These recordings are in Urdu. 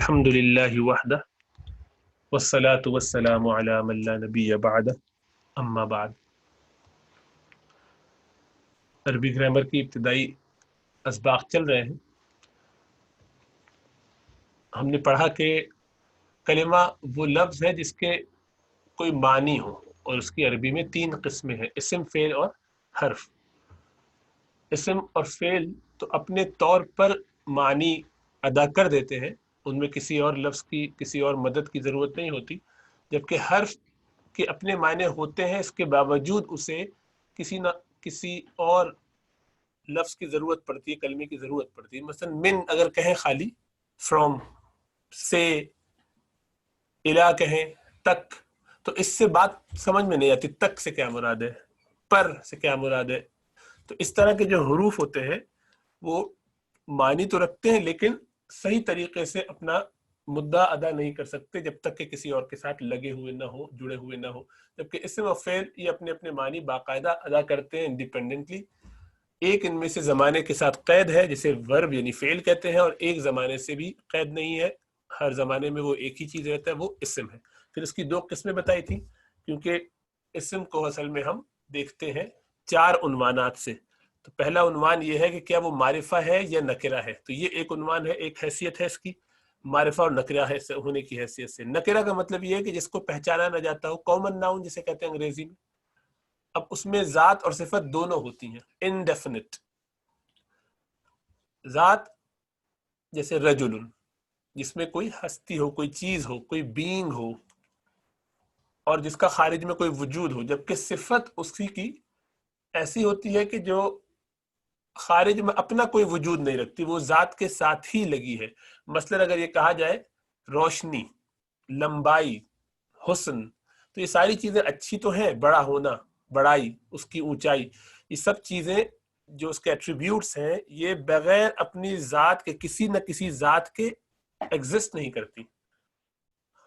الحمدللہ وحدہ والصلاة والسلام علی من لا نبی بعد اما بعد۔ عربی گرامر کی ابتدائی اسباق چل رہے ہیں۔ ہم نے پڑھا کہ کلمہ وہ لفظ ہے جس کے کوئی معنی ہو، اور اس کی عربی میں 3 قسمیں ہیں: اسم، فعل اور حرف۔ اسم اور فعل تو اپنے طور پر معنی ادا کر دیتے ہیں، ان میں کسی اور لفظ کی، کسی اور مدد کی ضرورت نہیں ہوتی، جبکہ حرف کے اپنے معنی ہوتے ہیں، اس کے باوجود اسے کسی اور لفظ کی ضرورت پڑتی ہے، کلمے کی ضرورت پڑتی ہے۔ مثلا من اگر کہیں خالی، فرام، سے، الا کہیں، تک، تو اس سے بات سمجھ میں نہیں آتی تک سے کیا مراد ہے، پر سے کیا مراد ہے۔ تو اس طرح کے جو حروف ہوتے ہیں وہ معنی تو رکھتے ہیں لیکن صحیح طریقے سے اپنا مدعا ادا نہیں کر سکتے جب تک کہ کسی اور کے ساتھ لگے ہوئے نہ ہو، جڑے ہوئے نہ ہو، جبکہ اسم و فعل یہ اپنے اپنے معنی باقاعدہ ادا کرتے ہیں انڈیپینڈنٹلی۔ ایک ان میں سے زمانے کے ساتھ قید ہے جسے ورب یعنی فعل کہتے ہیں، اور ایک زمانے سے بھی قید نہیں ہے، ہر زمانے میں وہ ایک ہی چیز رہتا ہے، وہ اسم ہے۔ پھر اس کی 2 قسمیں بتائی تھی، کیونکہ اسم کو اصل میں ہم دیکھتے ہیں 4 عنوانات سے۔ تو پہلا عنوان یہ ہے کہ کیا وہ معرفہ ہے یا نکرہ ہے، تو یہ ایک عنوان ہے، ایک حیثیت ہے اس کی، معرفہ اور نکرہ ہونے کی حیثیت سے۔ نکرہ کا مطلب یہ ہے کہ جس کو پہچانا نہ جاتا ہو، کامن ناؤن جسے کہتے ہیں انگریزی میں۔ اب اس میں ذات اور صفت دونوں ہوتی ہیں، انڈیفینٹ۔ ذات جیسے رجل، جس میں کوئی ہستی ہو، کوئی چیز ہو، کوئی بینگ ہو، اور جس کا خارج میں کوئی وجود ہو، جبکہ صفت اسی کی ایسی ہوتی ہے کہ جو خارج میں اپنا کوئی وجود نہیں رکھتی، وہ ذات کے ساتھ ہی لگی ہے۔ مثلا اگر یہ کہا جائے روشنی، لمبائی، حسن، تو یہ ساری چیزیں اچھی تو ہیں، بڑا ہونا، بڑائی، اس کی اونچائی، یہ سب چیزیں جو اس کے ایٹریبیوٹس ہیں، یہ بغیر اپنی ذات کے کسی نہ کسی ذات کے ایگزسٹ نہیں کرتی۔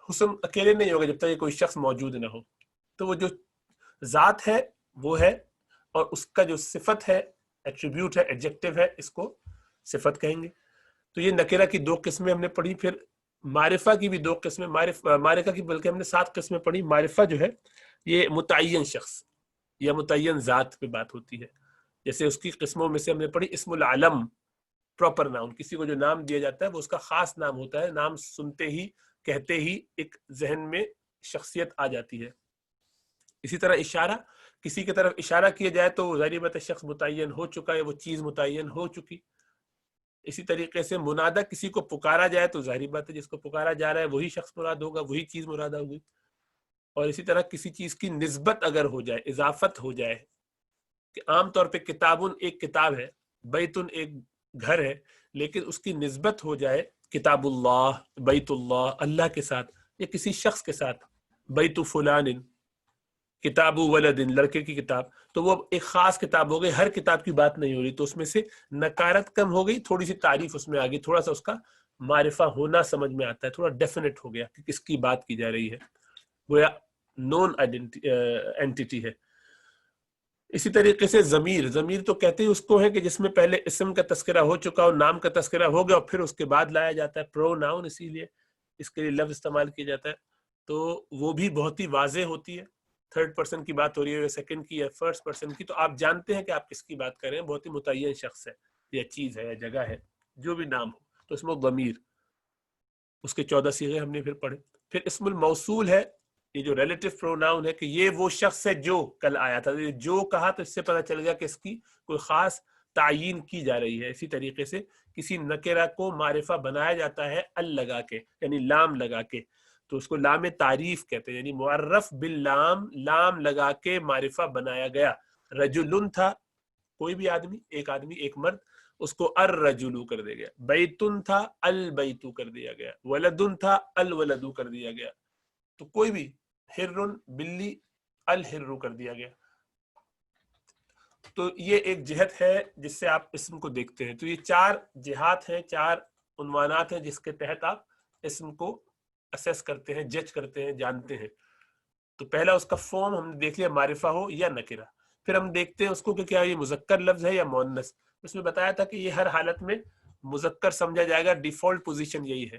حسن اکیلے نہیں ہوگا جب تک کہ کوئی شخص موجود نہ ہو۔ تو وہ جو ذات ہے وہ ہے، اور اس کا جو صفت ہے، ایٹریبیوٹ ہے، ایڈجیکٹو ہے، اس کو صفت کہیں گے۔ تو یہ نکرہ کی 2 قسمیں ہم نے پڑھی۔ پھر معرفہ کی بھی 2 قسمیں، معرفہ کی بلکہ ہم نے 7 قسمیں پڑھی۔ معرفہ جو ہے یہ متعین شخص یا متعین ذات پہ بات ہوتی ہے، جیسے اس کی قسموں میں سے ہم نے پڑھی اسم العلم، پراپر ناؤن، کسی کو جو نام دیا جاتا ہے وہ اس کا خاص نام ہوتا ہے، نام سنتے ہی، کہتے ہی ایک ذہن میں شخصیت آ جاتی ہے۔ اسی طرح اشارہ، کسی کی طرف اشارہ کیا جائے تو ظاہر بات ہے شخص متعین ہو چکا ہے، وہ چیز متعین ہو چکی۔ اسی طریقے سے منادہ، کسی کو پکارا جائے تو ظاہر بات ہے جس کو پکارا جا رہا ہے وہی شخص مراد ہوگا، وہی چیز مراد ہوگی۔ اور اسی طرح کسی چیز کی نسبت اگر ہو جائے، اضافت ہو جائے، کہ عام طور پہ کتابن ایک کتاب ہے، بیتن ایک گھر ہے، لیکن اس کی نسبت ہو جائے کتاب اللہ، بیت اللہ، اللہ کے ساتھ، یا کسی شخص کے ساتھ، بیت فلان، کتاب ولد، لڑکے کی کتاب، تو وہ ایک خاص کتاب ہو گئی، ہر کتاب کی بات نہیں ہو رہی، تو اس میں سے نکارت کم ہو گئی، تھوڑی سی تعریف اس میں آ گئی، تھوڑا سا اس کا معرفہ ہونا سمجھ میں آتا ہے، تھوڑا ڈیفینیٹ ہو گیا کہ کس کی بات کی جا رہی ہے، گویا نون اینٹیٹی ہے۔ اسی طریقے سے ضمیر، ضمیر تو کہتے ہی اس کو ہے کہ جس میں پہلے اسم کا تذکرہ ہو چکا ہو، نام کا تذکرہ ہو گیا، اور پھر اس کے بعد لایا جاتا ہے پرو ناؤن، اسی لیے اس کے لیے لفظ استعمال کیا جاتا ہے۔ تو وہ بھی بہت ہی واضح ہوتی ہے، 3rd پرسن کی بات ہو رہی ہے یا 2nd کی یا 1st پرسن کی، تو آپ جانتے ہیں کہ آپ کس کی بات کر رہے ہیں، بہت ہی متعین شخص ہے یا چیز ہے یا جگہ ہے، جو بھی نام ہو، تو اس میں ضمیر، اس کے 14 صیغے ہم نے پھر پڑھے۔ پھر اسم الموصول ہے، یہ جو ریلیٹو پروناؤن ہے کہ یہ وہ شخص ہے جو کل آیا تھا، جو کہا تو اس سے پتہ چل گیا کہ اس کی کوئی خاص تعیین کی جا رہی ہے۔ اسی طریقے سے کسی نکرہ کو معرفہ بنایا جاتا ہے ال لگا کے، یعنی لام لگا کے، تو اس کو لام تعریف کہتے ہیں، یعنی معرف باللام، لام لگا کے معرفہ بنایا گیا۔ رجل تھا کوئی بھی آدمی، ایک آدمی، ایک مرد، اس کو الرجلو کر دیا گیا۔ بیتن تھا البیتو کر دیا گیا۔ ولدن تھا الولدو کر دیا گیا۔ تو کوئی بھی، ہرن بلی، الہرو کر دیا گیا۔ تو یہ ایک جہت ہے جس سے آپ اسم کو دیکھتے ہیں۔ تو یہ 4 جہات ہیں، 4 عنوانات ہیں جس کے تحت آپ اسم کو اسیس کرتے ہیں، جج کرتے ہیں، جانتے ہیں۔ تو پہلا اس کا فارم ہم نے دیکھ لیا، معرفہ ہو یا نکرہ۔ پھر ہم دیکھتے ہیں اس کو کہ کیا یہ مذکر لفظ ہے یا مؤنث۔ اس میں بتایا تھا کہ یہ ہر حالت میں مذکر سمجھا جائے گا، ڈیفالٹ پوزیشن یہی ہے۔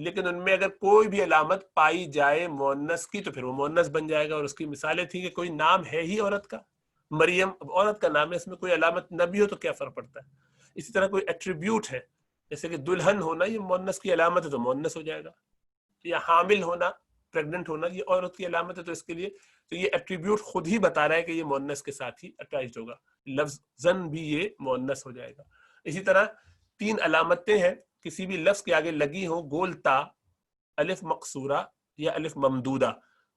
لیکن ان میں اگر کوئی بھی علامت پائی جائے مؤنث کی تو پھر وہ مؤنث بن جائے گا. اور اس کی مثالیں تھیں کہ کوئی نام ہے ہی عورت کا, مریم عورت کا نام ہے, اس میں کوئی علامت نہ بھی ہو تو کیا فرق پڑتا ہے. اسی طرح کوئی ایٹریبیوٹ ہے, جیسے کہ دلہن ہونا یہ مؤنث کی علامت ہے تو مؤنث ہو جائے گا, یا حامل ہونا, پریگننٹ ہونا یہ عورت کی علامت ہے تو اس کے لیے تو یہ ایٹریبیوٹ خود ہی بتا رہا ہے کہ یہ مؤنث کے ساتھ ہی اٹیچڈ ہوگا, لفظ زن بھی یہ مؤنث ہو جائے گا. اسی طرح 3 علامتیں ہیں کسی بھی لفظ کے آگے لگی ہوں, گول تا, الف مقصورہ یا الف ممدودہ.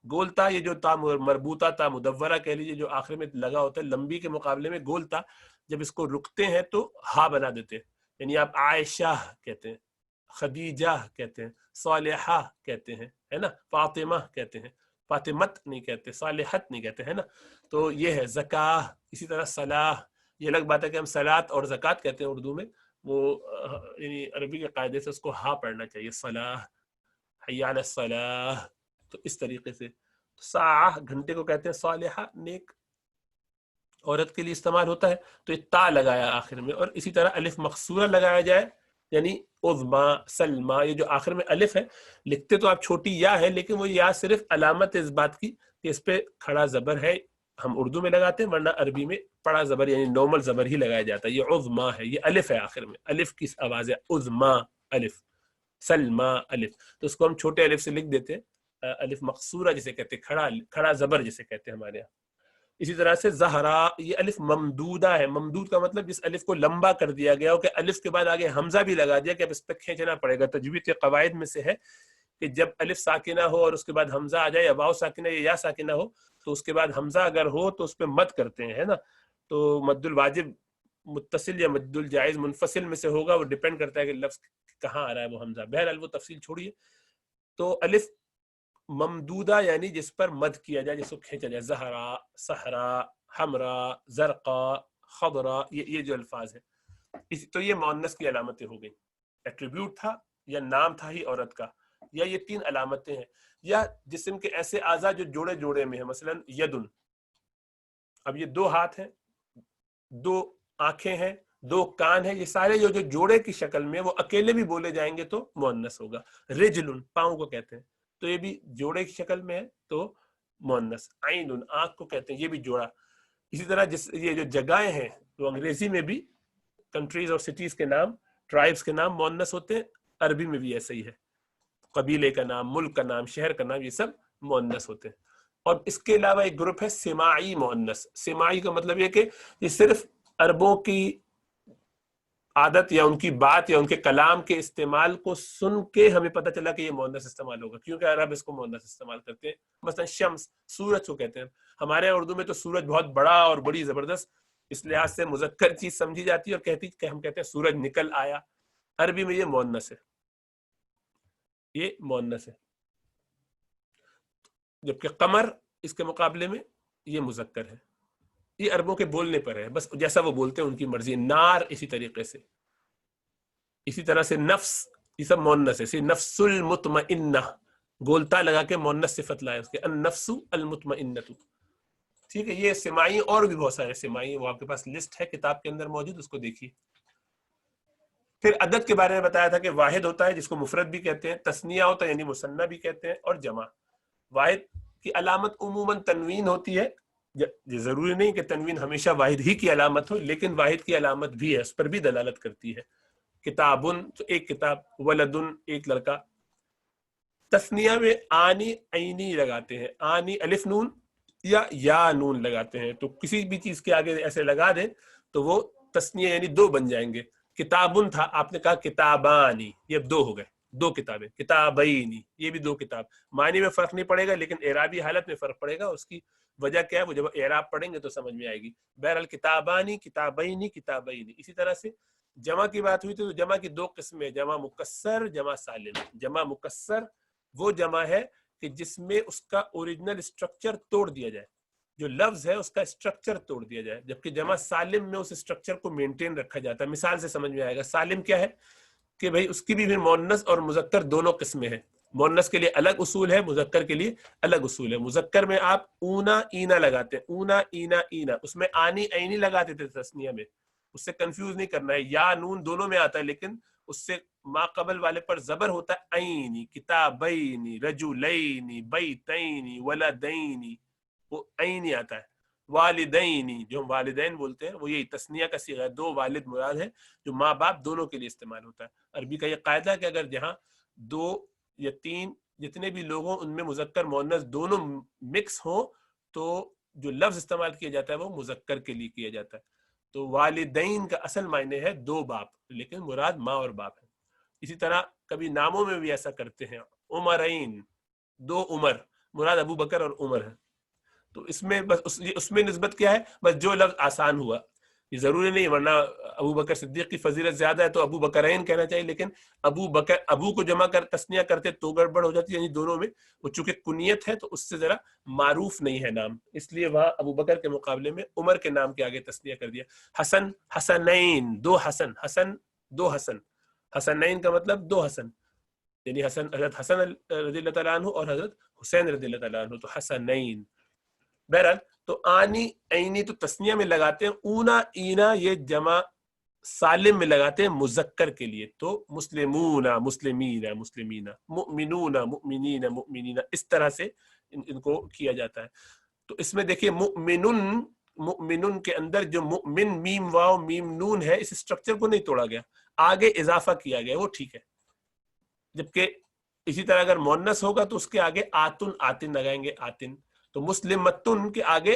گول تا یہ جو تا مربوطہ تا مدورہ کہہ لیجیے جو آخر میں لگا ہوتا ہے, لمبی کے مقابلے میں گول تا جب اس کو رکتے ہیں تو ہا بنا دیتے ہیں, یعنی آپ عائشہ کہتے ہیں, خدیجہ کہتے ہیں, صالحہ کہتے ہیں, ہے نا, فاطمہ کہتے ہیں, فاطمت نہیں کہتے, صالحت نہیں کہتے, ہے نا. تو یہ ہے زکاہ. اسی طرح صلاح, یہ الگ بات ہے کہ ہم صلاۃ اور زکوٰۃ کہتے ہیں اردو میں, وہ یعنی عربی کے قاعدے سے اس کو ہا پڑھنا چاہیے, صلاح, حی علی الصلاح. تو اس طریقے سے ساعہ گھنٹے کو کہتے ہیں, صالحہ نیک عورت کے لیے استعمال ہوتا ہے تو یہ تا لگایا آخر میں. اور اسی طرح الف مقصورہ لگایا جائے یعنی عظما, سلما, یہ جو آخر میں الف ہے لکھتے تو آپ چھوٹی یا ہے لیکن وہ یا صرف علامت اس بات کی کہ اس پہ کھڑا زبر ہے, ہم اردو میں لگاتے ہیں, ورنہ عربی میں پڑا زبر یعنی نارمل زبر ہی لگایا جاتا ہے. یہ عظما ہے, یہ الف ہے آخر میں, الف کی آواز ہے, عظما الف, سلما الف, تو اس کو ہم چھوٹے الف سے لکھ دیتے ہیں, الف مقصورہ جسے کہتے ہیں, کھڑا زبر جسے کہتے ہیں ہمارے یہاں. اسی طرح سے زہرا, یہ الف ممدودہ ہے. ممدود کا مطلب جس الف کو لمبا کر دیا گیا ہو کہ الف کے بعد آگے حمزہ بھی لگا دیا کہ اب اس پہ کھینچنا پڑے گا. تجوید کے قواعد میں سے ہے کہ جب الف ساکنہ ہو اور اس کے بعد حمزہ آ جائے, یا واو ساکنہ یا یا ساکنہ ہو, تو اس کے بعد حمزہ اگر ہو تو اس پہ مد کرتے ہیں, ہے نا. تو مد الواجب متصل یا مد الجائز منفصل میں سے ہوگا, وہ ڈیپینڈ کرتا ہے کہ لفظ کہاں آ رہا ہے وہ حمزہ. بہرحال وہ تفصیل چھوڑیے. تو الف ممدودہ یعنی جس پر مد کیا جائے, جس کو کھینچا جائے, زہرا, صحرا, حمرا, زرقا, خضرا, یہ جو الفاظ ہیں. تو یہ مؤنث کی علامتیں ہو گئیں. ایٹریبیوٹ تھا یا نام تھا ہی عورت کا, یا یہ 3 علامتیں ہیں, یا جسم کے ایسے اعضاء جو جوڑے جوڑے میں ہیں, مثلا یدن, اب یہ 2 ہاتھ ہیں, 2 آنکھیں ہیں, 2 کان ہیں, یہ سارے جو جوڑے کی شکل میں وہ اکیلے بھی بولے جائیں گے تو مؤنث ہوگا. رجل, پاؤں کو کہتے ہیں, تو یہ بھی جوڑے کی شکل میں ہے تو مؤنث. عین, آنکھ کو کہتے ہیں, یہ بھی جوڑا. اسی طرح یہ جو جگہیں ہیں تو انگریزی میں بھی کنٹریز اور سٹیز کے نام, ٹرائبس کے نام مؤنث ہوتے ہیں, عربی میں بھی ایسا ہی ہے. قبیلے کا نام, ملک کا نام, شہر کا نام, یہ سب مؤنث ہوتے ہیں. اور اس کے علاوہ ایک گروپ ہے سماعی مؤنث. سماعی کا مطلب یہ کہ یہ صرف عربوں کی عادت یا ان کی بات یا ان کے کلام کے استعمال کو سن کے ہمیں پتہ چلا کہ یہ مؤنث استعمال ہوگا, کیونکہ عرب اس کو مؤنث استعمال کرتے ہیں. مثلا شمس, سورج کو کہتے ہیں. ہمارے اردو میں تو سورج بہت بڑا اور بڑی زبردست اس لحاظ سے مذکر چیز سمجھی جاتی ہے, اور کہ ہم کہتے ہیں سورج نکل آیا. عربی میں یہ مؤنث ہے, یہ مؤنث ہے. جبکہ قمر اس کے مقابلے میں یہ مذکر ہے. یہ عربوں کے بولنے پر ہے, بس جیسا وہ بولتے ہیں ان کی مرضی. نار اسی طریقے سے, اسی طرح سے نفس, یہ سب مؤنث ہے. نفس المطمئنہ, گولتا لگا کے مؤنث صفت لائے اس کے, النفس المطمئنۃ. ٹھیک ہے, یہ سماعی اور بھی بہت سارے سماعی, وہ آپ کے پاس لسٹ ہے کتاب کے اندر موجود, اس کو دیکھیے. پھر عدد کے بارے میں بتایا تھا کہ واحد ہوتا ہے جس کو مفرد بھی کہتے ہیں, تثنیہ ہوتا ہے یعنی مثنیٰ بھی کہتے ہیں, اور جمع. واحد کی علامت عموماً تنوین ہوتی ہے. ضروری نہیں کہ تنوین ہمیشہ واحد ہی کی علامت ہو, لیکن واحد کی علامت بھی ہے, اس پر بھی دلالت کرتی ہے. کتابن تو ایک کتاب, ولدن ایک لڑکا. تثنیہ میں آنی عینی لگاتے ہیں, آنی الف نون یا نون لگاتے ہیں, تو کسی بھی چیز کے آگے ایسے لگا دیں تو وہ تثنیہ یعنی 2 بن جائیں گے. کتابن تھا, آپ نے کہا کتابانی, یہ اب 2 ہو گئے, 2 کتابیں. کتابینی, یہ بھی 2 کتاب. معنی میں فرق نہیں پڑے گا لیکن اعرابی حالت میں فرق پڑے گا. اس کی وجہ کیا ہے وہ جب اعراب پڑھیں گے تو سمجھ میں آئے گی. بہرحال کتابانی, کتابینی, کتابینی. اسی طرح سے جمع کی بات ہوئی تو جمع کی 2 قسمیں, جمع مکسر, جمع سالم. جمع مکسر وہ جمع ہے کہ جس میں اس کا اوریجنل اسٹرکچر توڑ دیا جائے, جو لفظ ہے اس کا اسٹرکچر توڑ دیا جائے, جبکہ جمع سالم میں اس اسٹرکچر کو مینٹین رکھا جاتا ہے. مثال سے سمجھ میں آئے گا. سالم کیا ہے کہ بھئی اس کی بھی مؤنث اور مذکر دونوں قسمیں ہیں. مؤنث کے لیے الگ اصول ہے, مذکر کے لیے الگ اصول ہے. مذکر میں آپ اونا اینا لگاتے ہیں, اونا اینا اینا, اس میں آنی عینی لگاتے تھے تثنیہ میں, اس سے کنفیوز نہیں کرنا ہے. یا نون دونوں میں آتا ہے لیکن اس سے ما قبل والے پر زبر ہوتا ہے عینی، کتابینی، رجلینی، بیتینی، ولدینی، وہ عینی آتا ہے. والدینی جو ہم والدین بولتے ہیں وہ یہی تثنیہ کا صیغہ ہے، دو والد مراد ہے جو ماں باپ دونوں کے لیے استعمال ہوتا ہے. عربی کا یہ قاعدہ ہے کہ اگر جہاں دو یا تین جتنے بھی لوگ ہوں ان میں مذکر مؤنث دونوں مکس ہوں تو جو لفظ استعمال کیا جاتا ہے وہ مذکر کے لیے کیا جاتا ہے. تو والدین کا اصل معنی ہے دو باپ، لیکن مراد ماں اور باپ ہے. اسی طرح کبھی ناموں میں بھی ایسا کرتے ہیں، عمرین، دو عمر، مراد ابو بکر اور عمر ہے. تو اس میں بس اس میں نسبت کیا ہے، بس جو لفظ آسان ہوا. یہ ضروری نہیں، ورنہ ابو بکر صدیق کی فضیلت زیادہ ہے تو ابو بکرین کہنا چاہیے، لیکن ابو بکر، ابو کو جمع کر تثنیہ کرتے تو گڑبڑ ہو جاتی ہے، یعنی دونوں میں وہ چونکہ کنیت ہے تو اس سے ذرا معروف نہیں ہے نام، اس لیے وہاں ابو بکر کے مقابلے میں عمر کے نام کے آگے تثنیہ کر دیا. حسن، حسنین، دو حسن، حسن دو حسن، حسنین کا مطلب دو حسن، یعنی حسن، حضرت حسن رضی اللہ تعالیٰ عنہ اور حضرت حسین رضی اللہ تعالیٰ عنہ، تو حسنین. بہرحال تو آنی عینی تو تثنیہ میں لگاتے ہیں، اونا اینا یہ جمع سالم میں لگاتے ہیں مذکر کے لیے، تو مسلمون مسلمین مسلمین، مؤمنون مؤمنین مؤمنین، اس طرح سے ان کو کیا جاتا ہے. تو اس میں دیکھیے مؤمنن، مؤمنن کے اندر جو مؤمن میم واو میم نون ہے اس اسٹرکچر کو نہیں توڑا گیا، آگے اضافہ کیا گیا، وہ ٹھیک ہے. جبکہ اسی طرح اگر مؤنث ہوگا تو اس کے آگے آتن آتن لگائیں گے، آتن. تو مسلمتن کے آگے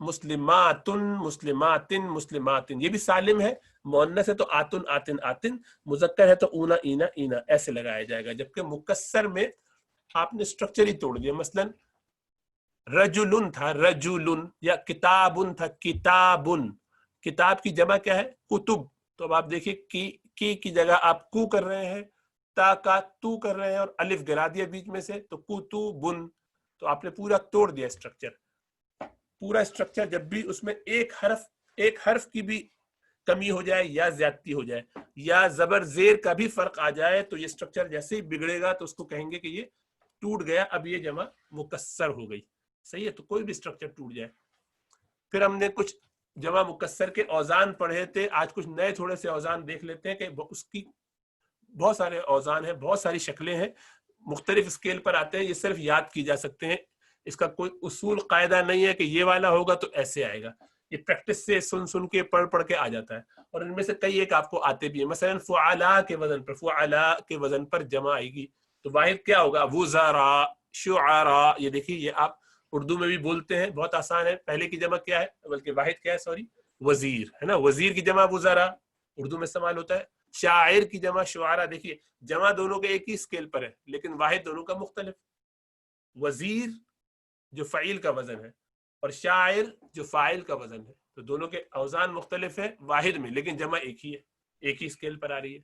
مسلماتن مسلماتن مسلماتن، یہ بھی سالم ہے، مؤنث ہے تو آتن آتن آتن، مذکر ہے تو اونا اینا اینا، ایسے لگایا جائے گا. جبکہ مکسر میں آپ نے اسٹرکچر ہی توڑ دیا. مثلا رجلن تھا رجلن، یا کتابن تھا کتابن، کتاب کی جمع کیا ہے کتب. تو اب آپ دیکھیے کی جگہ آپ کو کر رہے ہیں، تا کا تو کر رہے ہیں، اور الف گرا دیا بیچ میں سے تو کتبن. تو آپ نے پورا توڑ دیا اسٹرکچر. پورا اسٹرکچر جب بھی اس میں ایک حرف کی بھی کمی ہو جائے یا زیادتی ہو جائے یا زبر زیر کا بھی فرق آ جائے تو یہ اسٹرکچر جیسے ہی بگڑے گا تو اس کو کہیں گے کہ یہ ٹوٹ گیا، اب یہ جمع مکسر ہو گئی. صحیح ہے، تو کوئی بھی اسٹرکچر ٹوٹ جائے. پھر ہم نے کچھ جمع مکسر کے اوزان پڑھے تھے، آج کچھ نئے تھوڑے سے اوزان دیکھ لیتے ہیں کہ اس کی بہت سارے اوزان ہیں، بہت ساری شکلیں ہیں، مختلف اسکیل پر آتے ہیں، یہ صرف یاد کی جا سکتے ہیں. اس کا کوئی اصول قاعدہ نہیں ہے کہ یہ والا ہوگا تو ایسے آئے گا، یہ پریکٹس سے سن کے پڑھ کے آ جاتا ہے. اور ان میں سے کئی ایک آپ کو آتے بھی ہیں. مثلا فعلا کے وزن پر، فعلا کے وزن پر جمع آئے گی تو واحد کیا ہوگا وزراء، شعراء. یہ دیکھیے یہ آپ اردو میں بھی بولتے ہیں، بہت آسان ہے. پہلے کی جمع کیا ہے، بلکہ واحد کیا ہے، سوری وزیر ہے نا، وزیر کی جمع وزراء اردو میں استعمال ہوتا ہے. شاعر کی جمع شعراء. دیکھیے جمع دونوں کے ایک ہی اسکیل پر ہے لیکن واحد دونوں کا مختلف. وزیر جو فعیل کا وزن ہے اور شاعر جو فاعل کا وزن ہے، تو دونوں کے اوزان مختلف ہے واحد میں، لیکن جمع ایک ہی ہے، ایک ہی اسکیل پر آ رہی ہے.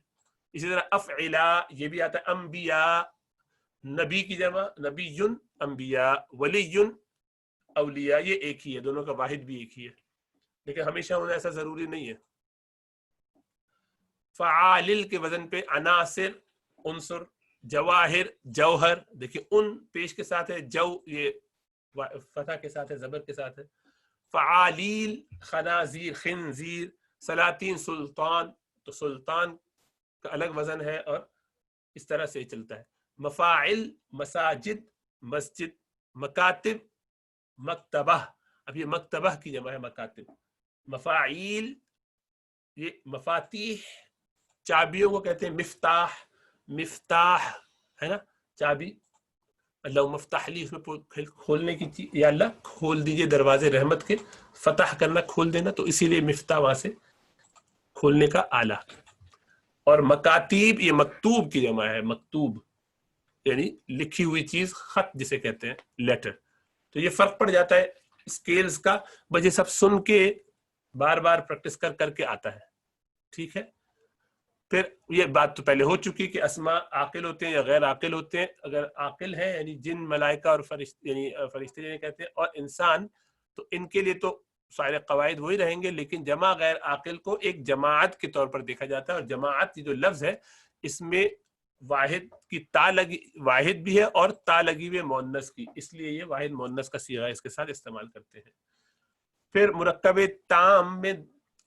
اسی طرح افعلا یہ بھی آتا ہے. انبیاء، نبی کی جمع نبیٌ انبیاء، ولیٌ اولیاء، یہ ایک ہی ہے، دونوں کا واحد بھی ایک ہی ہے، لیکن ہمیشہ ہونا ایسا ضروری نہیں ہے. فعالل کے وزن پہ عناصر، عنصر، جواہر، جوہر. دیکھیے ان پیش کے ساتھ ہے، جو یہ فتح کے ساتھ ہے، زبر کے ساتھ ہے. فعالیل، خنازیر، خنزیر. سلاطین، سلطان، تو سلطان کا الگ وزن ہے اور اس طرح سے چلتا ہے. مفاعل، مساجد، مسجد. مکاتب، مکتبہ. اب یہ مکتبہ کی جمع ہے مکاتب. مفاعیل، یہ مفاتیح، چابیوں کو کہتے ہیں مفتاح. مفتاح ہے نا چابی. اللہ مفتاح لی، اس میں کھولنے کی چیز، یا اللہ کھول دیجئے دروازے رحمت کے، فتح کرنا کھول دینا، تو اسی لیے مفتاح وہاں سے کھولنے کا آلہ. اور مکاتیب یہ مکتوب کی جمع ہے، مکتوب یعنی لکھی ہوئی چیز، خط جسے کہتے ہیں، لیٹر. تو یہ فرق پڑ جاتا ہے اسکیلز کا، بس یہ سب سن کے بار بار پریکٹس کر کے آتا ہے. ٹھیک ہے. پھر یہ بات تو پہلے ہو چکی کہ اسماء عاقل ہوتے ہیں یا غیر عاقل ہوتے ہیں. اگر عاقل ہے یعنی جن، ملائکہ اور فرشتے، یعنی فرشتے جنہیں کہتے ہیں، اور انسان، تو ان کے لیے تو سارے قواعد وہی رہیں گے، لیکن جمع غیر عاقل کو ایک جماعت کے طور پر دیکھا جاتا ہے. اور جماعت جو لفظ ہے اس میں واحد کی تا لگی، واحد بھی ہے اور تا لگی ہوئی مؤنث کی، اس لیے یہ واحد مؤنث کا صیغہ اس کے ساتھ استعمال کرتے ہیں. پھر مرکب تام میں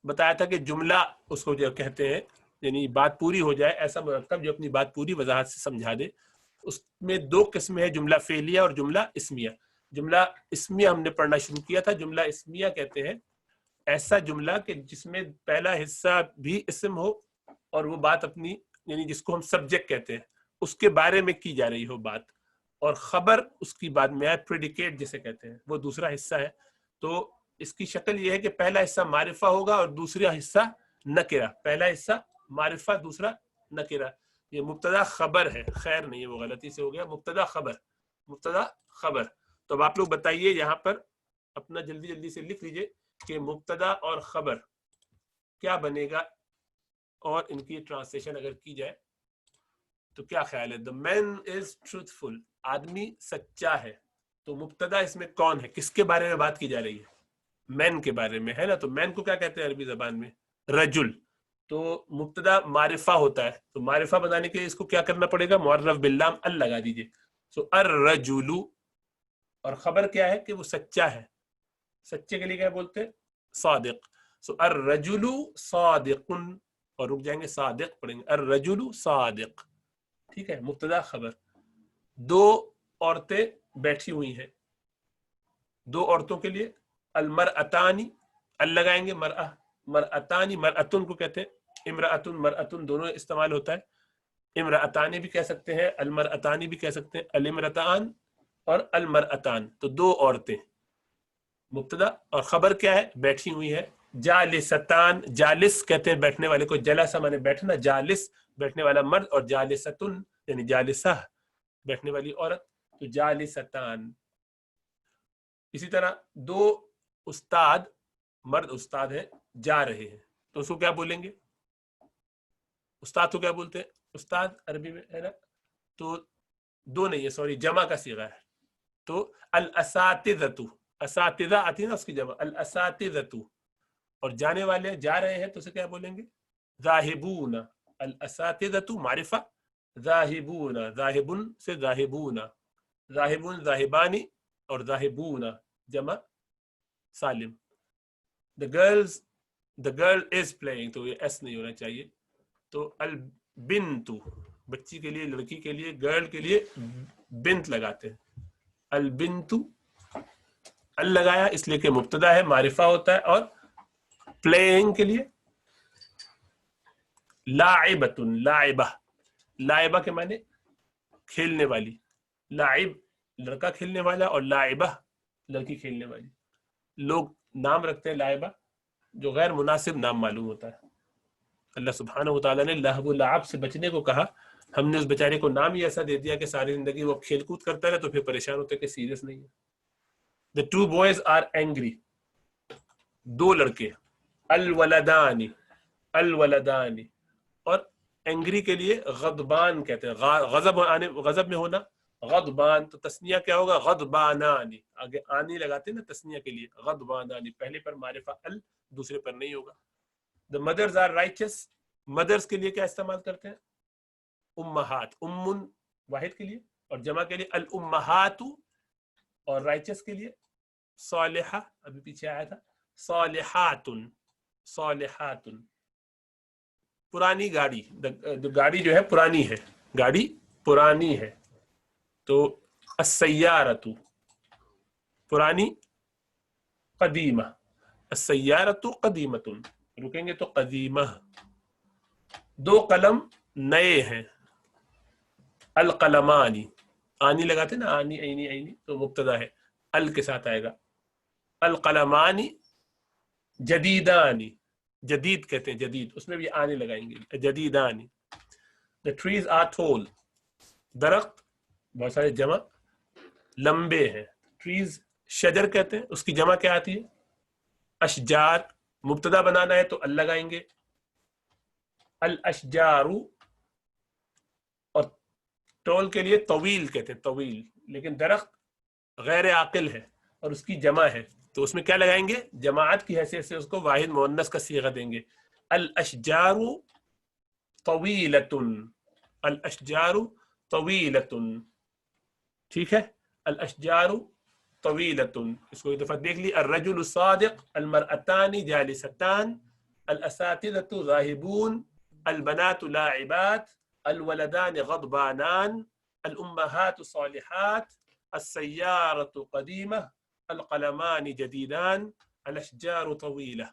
بتایا تھا کہ جملہ اس کو جو کہتے ہیں یعنی بات پوری ہو جائے، ایسا مرکب جو اپنی بات پوری وضاحت سے سمجھا دے. اس میں دو قسمیں ہیں، جملہ فعلیہ اور جملہ اسمیہ. جملہ اسمیہ ہم نے پڑھنا شروع کیا تھا. جملہ اسمیہ کہتے ہیں ایسا جملہ کہ جس میں پہلا حصہ بھی اسم ہو اور وہ بات اپنی، یعنی جس کو ہم سبجیکٹ کہتے ہیں، اس کے بارے میں کی جا رہی ہو بات، اور خبر اس کی بعد میں آئے، پریڈیکیٹ جسے کہتے ہیں، وہ دوسرا حصہ ہے. تو اس کی شکل یہ ہے کہ پہلا حصہ معرفہ ہوگا اور دوسرا حصہ نکرہ. پہلا حصہ معرفہ، دوسرا نکرہ. یہ مبتدا خبر ہے، خیر نہیں ہے، وہ غلطی سے ہو گیا، مبتدا خبر، مبتدا خبر. تو اب آپ لوگ بتائیے یہاں پر اپنا جلدی جلدی سے لکھ لیجئے کہ مبتدا اور خبر کیا بنے گا، اور ان کی ٹرانسلیشن اگر کی جائے تو کیا خیال ہے؟ The man is truthful، آدمی سچا ہے. تو مبتدا اس میں کون ہے، کس کے بارے میں بات کی جا رہی ہے؟ مین کے بارے میں ہے نا. تو مین کو کیا کہتے ہیں عربی زبان میں؟ رجل. تو مبتدا معرفہ ہوتا ہے، تو معرفہ بنانے کے لیے اس کو کیا کرنا پڑے گا؟ معرف باللام ال لگا دیجئے. سو الرجل. اور خبر کیا ہے کہ وہ سچا ہے. سچے کے لیے کیا بولتے ہیں؟ صادق. سو الرجل صادق، اور رک جائیں گے صادق پڑھیں گے، الرجل صادق. ٹھیک ہے، مبتدا خبر. دو عورتیں بیٹھی ہوئی ہیں. دو عورتوں کے لیے المرأتانی ال لگائیں گے. مرأہ، مرأتانی، مرأتن کو کہتے ہیں، امرأتن مرأتن دونوں استعمال ہوتا ہے. امرأتانی بھی کہہ سکتے ہیں، المرأتانی بھی کہہ سکتے ہیں، الامرأتان اور المرأتان. تو دو عورتیں مبتدا، اور خبر کیا ہے؟ بیٹھی ہوئی ہے. جالستان، جالس کہتے ہیں بیٹھنے والے کو، جلسہ مانے بیٹھنا، جالس بیٹھنے والا مرد، اور جالستن یعنی جالسہ بیٹھنے والی عورت. تو جالستان. اسی طرح دو استاد، مرد استاد ہیں، جا رہے ہیں. تو اس کو کیا بولیں گے؟ استاد کو کیا بولتے ہیں؟ استاد عربی میں ہے نا. تو دو نہیں ہے، سوری، جمع کا صیغہ ہے. تو الاساتذۃ، اساتذہ آتی ہے نا اس کی جمع، الاساتذۃ. اور جانے والے جا رہے ہیں تو اسے کیا بولیں گے؟ ذاہبون. الاساتذۃ معرفہ، ذاہبون، ذاہبن سے ذاہبون، ذاہبون ذاہبانی، اور ذاہبون جمع سالم. the girl is playing، تو یہ ایس نہیں ہونا چاہیے. تو البنت، بچی کے لیے، لڑکی کے لیے، گرل کے لیے بنت لگاتے ہیں. البنت ال لگایا اس لیے کہ مبتدا ہے، معرفہ ہوتا ہے. اور پلینگ کے لیے لاعبۃ، لاعبہ. لاعبہ کے معنی کھیلنے والی. لاعب لڑکا کھیلنے والا، اور لاعبہ لڑکی کھیلنے والی. لوگ نام رکھتے ہیں لاعبہ جو غیر مناسب نام معلوم ہوتا ہے. اللہ سبحانہ وتعالیٰ نے لہو و لعب سے بچنے کو کہا، ہم نے اس بیچارے کو نام ہی ایسا دے دیا کہ ساری زندگی وہ کھیل کود کرتا رہا، تو پھر پریشان ہوتے کہ سیریس نہیں ہے. The two boys are angry، دو لڑکے. الولدانی، الولدانی. اور اینگری کے لیے غضبان کہتے ہیں، غضب میں ہونا، غضبان. تو تسنیہ کیا ہوگا؟ غضبانانی. آگے آنی لگاتے ہیں نا تسنیہ کے لیے، غضبانانی. پہلے پر معرفہ ال، دوسرے پر نہیں ہوگا. The mothers are righteous، مدرس کے لیے کیا استعمال کرتے ہیں؟ امہات. امن واحد کے لیے، اور جمع کے لیے الامہات. اور رائچس کے لیے صالحہ، ابھی پیچھے آیا تھا، صالحات، صالحات. پرانی گاڑی، گاڑی جو ہے پرانی ہے، گاڑی پرانی ہے. تو السیارۃ پرانی، قدیمہ. السیارۃ قدیمۃ، رکیں گے تو قدیمہ. دو قلم نئے ہیں. القلمانی، آنی لگاتے نا، آنی عینی عینی، تو مبتدا ہے، ال کے ساتھ آئے گا. القلمانی جدیدانی، جدید کہتے ہیں جدید، اس میں بھی آنے لگائیں گے، جدیدانی. The trees are tall، درخت بہت سارے جمع لمبے ہیں. ٹریز شجر کہتے ہیں، اس کی جمع کیا آتی ہے؟ اشجار. مبتدا بنانا ہے تو ال لگائیں گے، الاشجار. اور ٹول کے لیے طویل کہتے ہیں، طویل. لیکن درخت غیر عاقل ہے اور اس کی جمع ہے، تو اس میں کیا لگائیں گے؟ جماعت کی حیثیت سے اس کو واحد مؤنث کا صیغہ دیں گے. الاشجار طویلۃ، الاشجار طویلۃ. ٹھیک ہے، الاشجار طویلۃ. اس کو ایک دفعہ دیکھ لی. الرجل الصادق، المرأتان جالستان، الاساتذۃ ذاہبون، البنات لاعبات، الولدان غضبانان، الأمهات صالحات، السيارة قديمة، القلمان جديدان، الأشجار طويلة.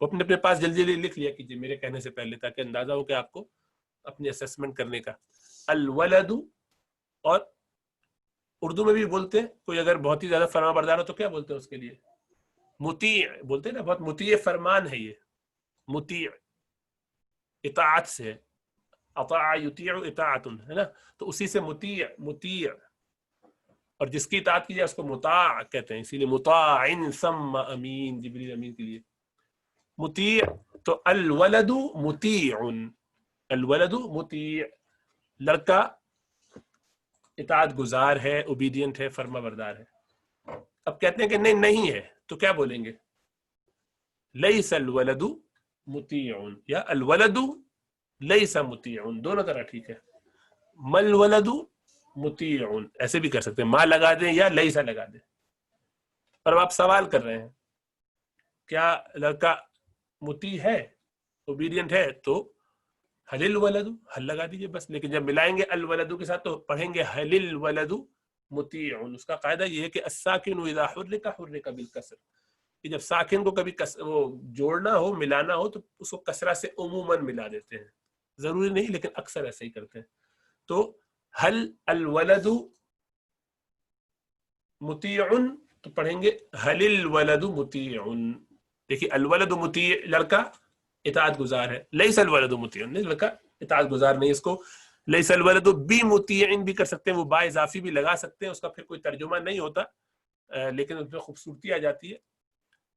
وہ اپنے اپنے پاس جلدی جلدی لکھ لیا کیجیے میرے کہنے سے پہلے، تاکہ اندازہ ہو کہ آپ کو اپنی اسیسمنٹ کرنے کا. الولد، اور اردو میں بھی بولتے ہیں، کوئی اگر بہت ہی زیادہ فرما بردار ہو تو کیا بولتے ہیں اس کے لیے؟ مطیع بولتے ہیں نا، بہت مطیع فرمان ہے یہ، مطیع اطاعت سے ہے، اطاع یطیع اطاعت ہے نا، تو اسی سے مطیع، مطیع، اور جس کی اطاعت کی جائے اس کو مطاع کہتے ہیں، اسی لیے مطاع ثم امین، جبریل امین کے لیے مطیع. تو الولد مطیع، الولد مطیع، لڑکا اطاعت گزار ہے، اوبیڈینٹ ہے، فرما بردار ہے. اب کہتے ہیں کہ نہیں نہیں ہے، تو کیا بولیں گے؟ لیس الولد مطیع، یا الولد لیس مطیع، دونوں طرح ٹھیک ہے. مل ولد مطیع، ایسے بھی کر سکتے ہیں، ما لگا دیں یا لیسا لگا دیں. اور آپ سوال کر رہے ہیں کیا لڑکا مطیع ہے، اوبیڈینٹ ہے، تو حل الولد، حل لگا دیجئے بس. لیکن جب ملائیں گے الولد کے ساتھ تو پڑھیں گے حل الولد مطیع. اس کا قاعدہ یہ ہے کہ الساکن اذا حرک حرک بالکسر، کہ جب ساکن کو کبھی وہ جوڑنا ہو، ملانا ہو، تو اس کو کسرہ سے عموماً ملا دیتے ہیں، ضروری نہیں لیکن اکثر ایسے ہی کرتے ہیں. تو حل الولد مطیع، تو پڑھیں گے حل الولد مطیع. دیکھیے الولد مطیع، لڑکا اطاعت گزار ہے. لیس الولد مطیع، نہیں، لڑکا اطاعت گزار نہیں. اس کو لیس الولد بمطیع بھی کر سکتے ہیں، وہ با اضافی بھی لگا سکتے ہیں، اس کا پھر کوئی ترجمہ نہیں ہوتا، لیکن اس میں خوبصورتی آ جاتی ہے.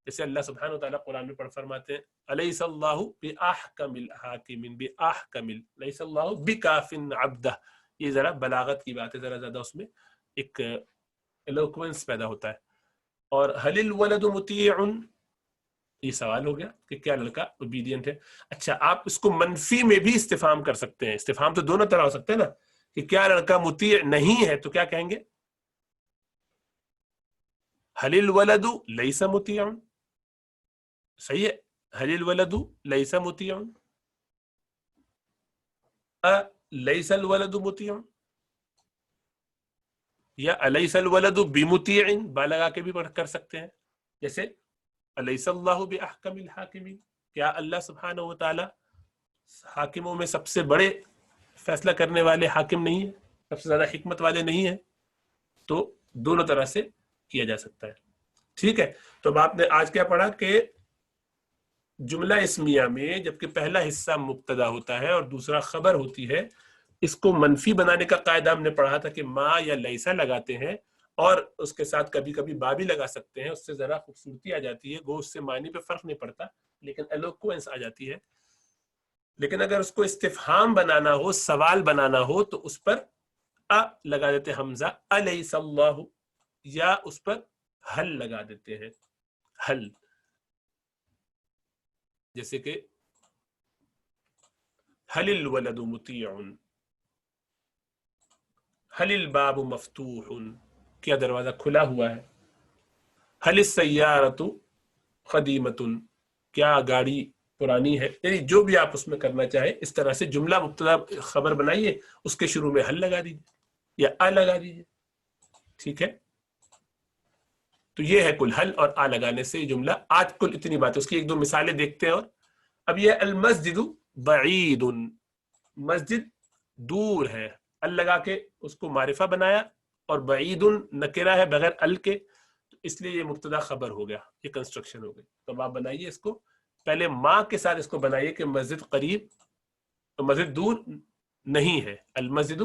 جیسے اللہ سبحانہ وتعالیٰ قرآن میں پڑھ فرماتے ہیں الیس اللہ باحکم الحاکمین، باحکم، لیس اللہ بکاف عبدہ. یہ ذرا بلاغت کی بات ہے، ذرا زیادہ اس میں ایک ایلوکوینس پیدا ہوتا ہے. اور حل الولد مطیع، یہ سوال ہو گیا کہ کیا لڑکا اوبیڈینٹ ہے. اچھا، آپ اس کو منفی میں بھی استفہام کر سکتے ہیں. استفہام تو دونوں طرح ہو سکتے ہیں نا، کہ کیا لڑکا مطیع نہیں ہے، تو کیا کہیں گے؟ حل الولد لیس مطیع، صحیح ہے، حل الولد لیس مطیع، لیس الولد مطیع، یا الیس الولد بمطیع، با لگا کے بھی کر سکتے ہیں. جیسے الیس اللہ باحکم الحاکمین، کیا اللہ سبحانہ و تعالی حاکموں میں سب سے بڑے فیصلہ کرنے والے حاکم نہیں ہیں، سب سے زیادہ حکمت والے نہیں ہیں؟ تو دونوں طرح سے کیا جا سکتا ہے. ٹھیک ہے، تو اب آپ نے آج کیا پڑھا کہ جملہ اسمیہ میں جبکہ پہلا حصہ مبتدا ہوتا ہے اور دوسرا خبر ہوتی ہے، اس کو منفی بنانے کا قاعدہ ہم نے پڑھا تھا کہ ما یا لیسا لگاتے ہیں، اور اس کے ساتھ کبھی کبھی با بھی لگا سکتے ہیں. اس سے ذرا خوبصورتی آ جاتی ہے، وہ اس سے معنی پہ فرق نہیں پڑتا لیکن ایلوکوینس آ جاتی ہے. لیکن اگر اس کو استفہام بنانا ہو، سوال بنانا ہو، تو اس پر لگا دیتے حمزہ الیس اللہ، یا اس پر حل لگا دیتے ہیں، حل. جیسے کہ حل الولد مطیع، حل الباب مفتوح، کیا دروازہ کھلا ہوا ہے. حل السیارۃ قدیمۃ، کیا گاڑی پرانی ہے. یعنی جو بھی آپ اس میں کرنا چاہیں، اس طرح سے جملہ مبتدا خبر بنائیے، اس کے شروع میں حل لگا دیجیے یا لگا دیجیے. ٹھیک ہے، تو یہ ہے کل حل اور لگانے سے جملہ. آج کل اتنی بات ہے، اس کی ایک دو مثالیں دیکھتے ہیں. اور اب یہ المسجد بعید، مسجد دور ہے، لگا کے اس کو معرفہ بنایا، اور بعید نکرہ ہے بغیر کے، تو اس لیے یہ مبتدا خبر ہو گیا، یہ کنسٹرکشن ہو گئی. تو آپ بنائیے اس کو، پہلے ما کے ساتھ اس کو بنائیے کہ مسجد قریب، تو مسجد دور نہیں ہے، المسجد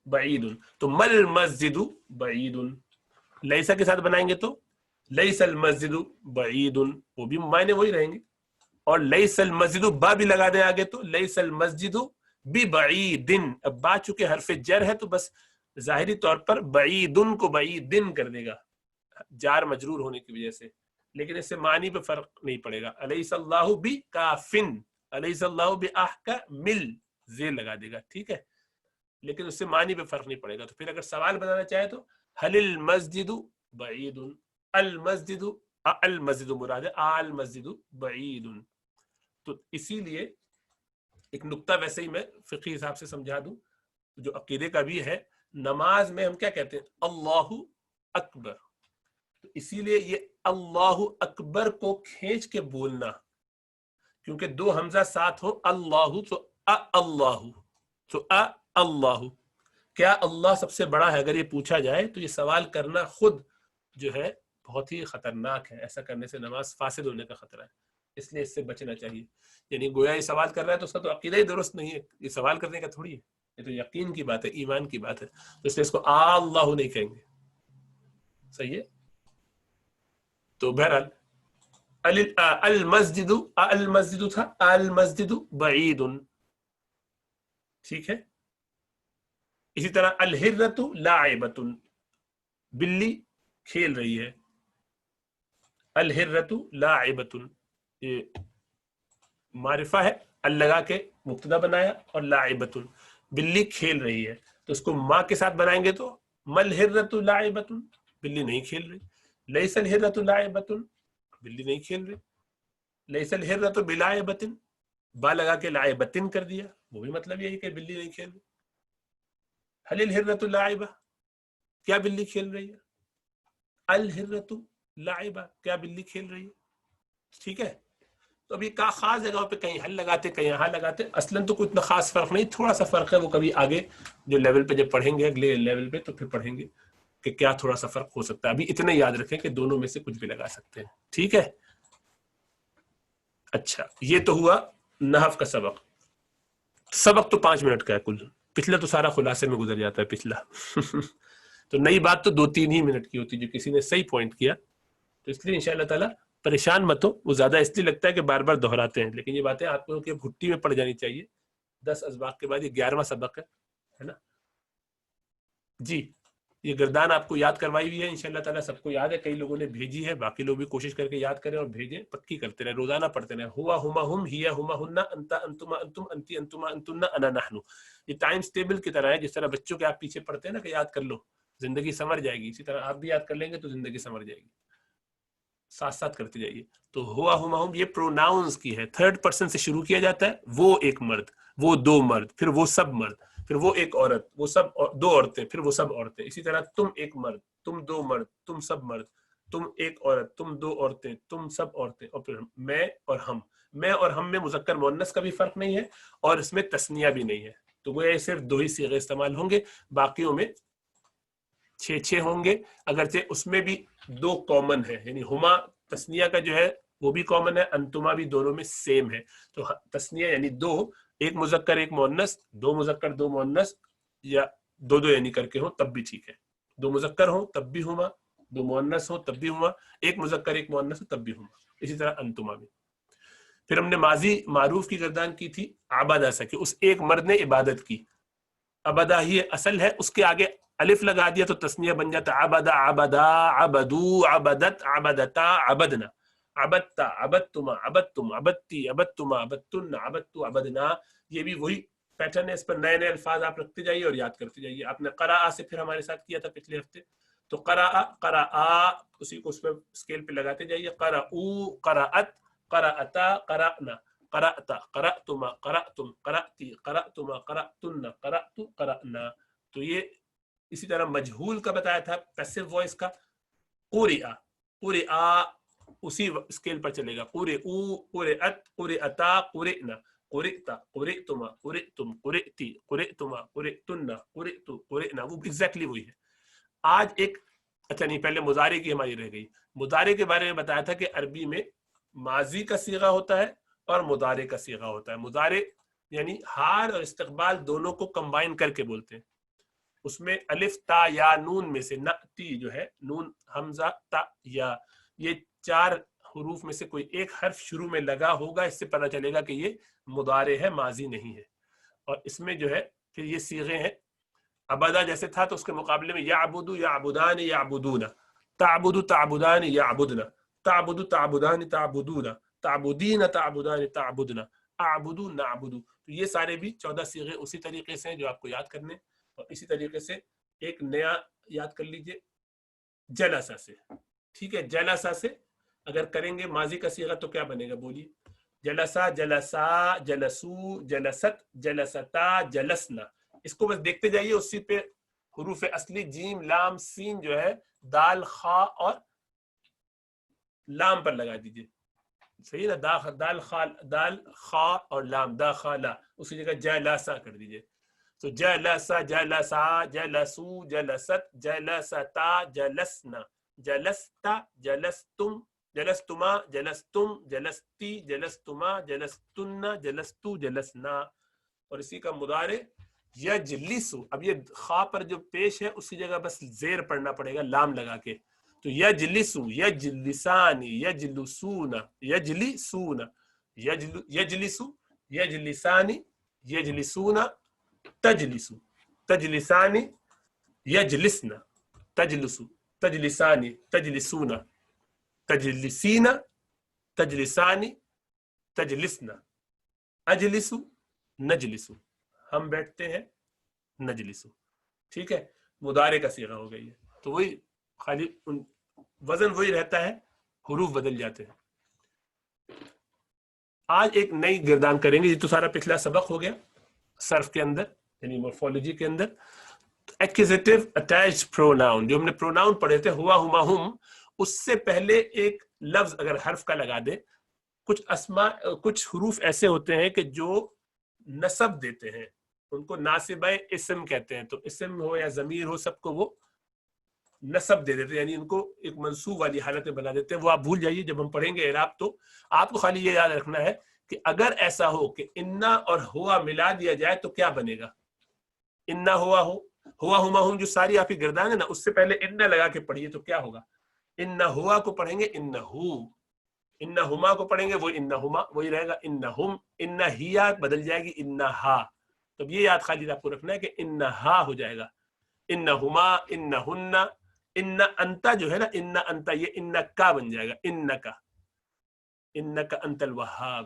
بعید، تو مل مسجد بعید. لیسا کے ساتھ بنائیں گے تو لیس المسجد بعید، وہ بھی معنی وہی رہیں گے. اور لیس المسجد با بھی لگا دیں آگے تو لیس المسجد ببعید. اب با چونکہ حرف جر ہے تو بس ظاہری طور پر بعیدن کو بعیدن کر دے گا جار مجرور ہونے کی وجہ سے، لیکن اس سے معنی پہ فرق نہیں پڑے گا. الیس اللہ بکافن، الیس اللہ باحکمل، زیر لگا دے گا، ٹھیک ہے، لیکن اس سے معنی پہ فرق نہیں پڑے گا. تو پھر اگر سوال بنانا چاہے تو حل المسجد بعید، المسجد، المسجد مراد ہے، المسجد بعید. تو اسی لیے ایک نقطہ ویسے ہی میں فقہی حساب سے سمجھا دوں جو عقیدے کا بھی ہے. نماز میں ہم کیا کہتے ہیں؟ اللہ اکبر. تو اسی لیے یہ اللہ اکبر کو کھینچ کے بولنا کیونکہ دو حمزہ ساتھ ہو اللہ تو اللہ تو اللہ. کیا اللہ سب سے بڑا ہے؟ اگر یہ پوچھا جائے تو یہ سوال کرنا خود جو ہے بہت ہی خطرناک ہے. ایسا کرنے سے نماز فاسد ہونے کا خطرہ ہے، اس لیے اس سے بچنا چاہیے. یعنی گویا یہ سوال کر رہا ہے تو اس کا تو عقیدہ ہی درست نہیں ہے، یہ سوال کرنے کا تھوڑی ہے، یہ تو یقین کی بات ہے، ایمان کی بات ہے. تو اس لیے اس کو اللہ نہیں کہیں گے. صحیح ہے. تو بہرحال المسجد، المسجد تھا، المسجد بعید، ٹھیک ہے. اسی طرح الحرۃ لاعبۃ، بلی کھیل رہی ہے. الحرۃ لاعبۃ یہ معرفہ ہے، ال لگا کے مبتدا بنایا، اور لاعبۃ بلی کھیل رہی ہے. تو اس کو ماں کے ساتھ بنائیں گے تو مل حرۃ لاعبۃ، بلی نہیں کھیل رہی. لیس الحرۃ لاعبۃ، بلی نہیں کھیل رہی. لیس الحرۃ بلاعبۃ، با لگا کے لاعبۃ کر دیا، وہ بھی مطلب یہی کہ بلی نہیں کھیل رہی. هل الحرۃ لاعبہ، کیا بلی کھیل رہی ہے. الحرۃ لاعبہ، کیا بلی کھیل رہی ہے. ٹھیک ہے. تو ابھی کا خاص جگہوں پہ کہیں حل لگاتے کہیں یہاں لگاتے، اصلاً تو کوئی اتنا خاص فرق نہیں، تھوڑا سا فرق ہے، وہ کبھی آگے جو لیول پہ جب پڑھیں گے اگلے لیول پہ تو پھر پڑھیں گے کہ کیا تھوڑا سا فرق ہو سکتا ہے. ابھی اتنے یاد رکھیں کہ دونوں میں سے کچھ بھی لگا سکتے ہیں. ٹھیک ہے. اچھا یہ تو ہوا نحو کا سبق. سبق تو 5 منٹ کا ہے کل، پچھلا تو سارا خلاصے میں گزر جاتا ہے پچھلا. تو نئی بات تو 2-3 ہی منٹ کی ہوتی جو کسی نے صحیح پوائنٹ کیا. تو اس لیے انشاءاللہ تعالیٰ پریشان مت ہو، وہ زیادہ اس لیے لگتا ہے کہ بار بار دہراتے ہیں، لیکن یہ باتیں آپ لوگوں کی گھٹی میں پڑ جانی چاہیے. 10 اسباق کے بعد یہ 11واں سبق ہے نا. جی یہ گردان آپ کو یاد کروائی ہوئی ہے انشاءاللہ تعالیٰ، سب کو یاد ہے، کئی لوگوں نے بھیجی ہے، باقی لوگ بھی کوشش کر کے یاد کریں اور بھیجیں، پکی کرتے رہیں، روزانہ پڑھتے رہیں. ہوا ہما ہم، ہیا ہما ہننا، انتا انتما انتم، انتی انتما انتن، انا نحن. یہ ٹائمز ٹیبل کی طرح ہے، جس طرح بچوں کے آپ پیچھے پڑھتے ہیں نا کہ یاد کر لو زندگی سنور جائے گی، اسی طرح آپ بھی یاد کر لیں گے تو زندگی سنور جائے گی. ساتھ ساتھ کرتے جائیے. تو ہوا ہما ہم یہ پروناؤنز کی ہے، تھرڈ پرسن سے شروع کیا جاتا ہے. وہ ایک مرد، وہ دو مرد، پھر وہ سب مرد، پھر وہ ایک عورت، وہ سب دو عورتیں، پھر وہ سب عورتیں. اسی طرح تم ایک مرد، تم دو مرد، تم سب مرد، تم ایک عورت، تم دو عورتیں، تم سب عورتیں، اور پھر میں اور ہم. میں اور ہم میں مذکر مؤنث کا بھی فرق نہیں ہے اور اس میں تثنیہ بھی نہیں ہے. تو وہ صرف 2 ہی صیغے استعمال ہوں گے، باقیوں میں 6 ہوں گے. اگرچہ اس میں بھی 2 کامن ہے، یعنی ہما تثنیہ کا جو ہے وہ بھی کامن ہے، انتما بھی دونوں میں سیم ہے. تو تثنیہ یعنی 2، ایک مذکر ایک مؤنث، 2 مذکر 2 مؤنث، یا 2 یعنی کر کے ہوں تب بھی ٹھیک ہے. 2 مذکر ہوں تب بھی ہما، 2 مؤنث ہوں تب بھی ہما، ایک مذکر ایک مؤنث ہو تب بھی ہما. اسی طرح انتما بھی. پھر ہم نے ماضی معروف کی گردان کی تھی عبادہ سے، کہ اس ایک مرد نے عبادت کی. عبادہ ہی اصل ہے، اس کے آگے الف لگا دیا تو تسنیہ بن جاتا عبدا عبدا عبدو عبدت عبدتا عبدنا. عبدتا عبدتما عبدتم عبدتی عبدتما عبدتن عبدتو عبدنا. یہ بھی وہی پیٹرن ہے، اس پر نئے نئے الفاظ آپ رکھتے جائیے اور یاد کرتے جائیے. آپ نے قراء سے پھر ہمارے ساتھ کیا تھا پچھلے ہفتے، تو قراء قراء اسی کو اس پہ اسکیل پہ لگاتے جائیے. قرأو قرأت قرأتا قرأنا قرأت قرأتما قرأتم قرأتی قرأتما قرأتن قرأت قرأنا. تو یہ اسی طرح مجہول کا بتایا تھا پیسو وائس کا. قرئ قرئ اسی اسکیل پر چلے گا. قرئو قرئت قرئتا قرئنا قرئتا قرئتما قرئتم قرئتی قرئتما قرئتن قرئت قرئنا. وہ ایگزیکٹلی وہی ہے. آج ایک اچھا نہیں، پہلے مضارع کی ہماری رہ گئی. مضارع کے بارے میں بتایا تھا کہ عربی میں ماضی کا صیغہ ہوتا ہے اور مضارع کا صیغہ ہوتا ہے. مضارع یعنی حال اور استقبال دونوں کو کمبائن کر کے بولتے ہیں. اس میں الف تا یا نون میں سے نأتی جو ہے، نون حمزہ تا یا، یہ 4 حروف میں سے کوئی ایک حرف شروع میں لگا ہوگا، اس سے پتہ چلے گا کہ یہ مضارع ہے، ماضی نہیں ہے. اور اس میں جو ہے پھر یہ صیغے ہیں. عبدہ جیسے تھا تو اس کے مقابلے میں یعبدو یعبدان یعبدون، تعبدو تعبدان یعبدنا، تعبدو تعبدان تعبدون، تعبدین تعبدان تعبدنا، اعبدو نعبدو. تو یہ سارے بھی 14 صیغے اسی طریقے سے ہیں جو آپ کو یاد کرنے. اور اسی طریقے سے ایک نیا یاد کر لیجئے جلسہ سے. ٹھیک ہے، جلسہ سے اگر کریں گے ماضی کا صیغہ تو کیا بنے گا بولیے. جلسہ جلسا جلسو جلست جلستا جلسنا. اس کو بس دیکھتے جائیے، اسی پہ حروف اصلی جیم لام سین جو ہے دال خا اور لام پر لگا دیجئے. صحیح نا, دال خال, دال خا اور لام, دا خا لا, اسی جگہ جلسا کر دیجئے. تو جلسا جلسا جلسو جلست جلستا جلسنا جلستا جلستم جلستما جلستم جلستی جلستما جلستن جلستو جلسنا. اور اسی کا مضارع یجلسو, اب یہ خا پر جو پیش ہے اس کی جگہ بس زیر پڑھنا پڑے گا لام لگا کے. تو یجلسو یجلسانی یجلسون یجلسون یجلسو یجلسانی یجلسون تجلسو تجلسانی یجلسنا تجلسو تجلسانی تجلسون تجلسین تجلسانی تجلسنا اجلسو نجلسو, ہم بیٹھتے ہیں نجلسو. ٹھیک ہے, مضارع کا صیغہ ہو گئی ہے. تو وہی خالی وزن وہی رہتا ہے, حروف بدل جاتے ہیں. آج ایک نئی گردان کریں گے, یہ تو سارا پچھلا سبق ہو گیا صرف کے اندر یعنی مورفولوجی کے اندر. ایکوزیٹو اٹیچڈ پروناؤن, جو ہم نے پروناؤن پڑھے تھے ہوا ہما ہم, اس سے پہلے ایک لفظ اگر حرف کا لگا دے. کچھ اسما کچھ حروف ایسے ہوتے ہیں کہ جو نسب دیتے ہیں, ان کو ناصبہ اسم کہتے ہیں. تو اسم ہو یا ضمیر ہو, سب کو وہ نسب دے دیتے ہیں, یعنی ان کو ایک منصوب والی حالت میں بنا دیتے ہیں. وہ آپ بھول جائیے, جب ہم پڑھیں گے اعراب تو آپ کو خالی یہ یاد رکھنا ہے کہ اگر ایسا ہو کہ انا اور ہوا ملا دیا جائے تو کیا بنے گا. انا ہوا ہو, ہوا ہما ہم جو ساری آپ کی گردان ہے نا, اس سے پہلے انا لگا کے پڑھیے تو کیا ہوگا. انا ہوا کو پڑھیں گے انہو, انا ہما کو پڑھیں گے وہ انہما, وہی رہے گا انہم. انا ہیا بدل جائے گی انہا. تو یہ یاد خالی آپ کو رکھنا ہے کہ انہا ہو جائے گا انہما انہن. ان انتا جو ہے نا, ان انتا یہ انکا بن جائے گا انکا انکا انت الوہاب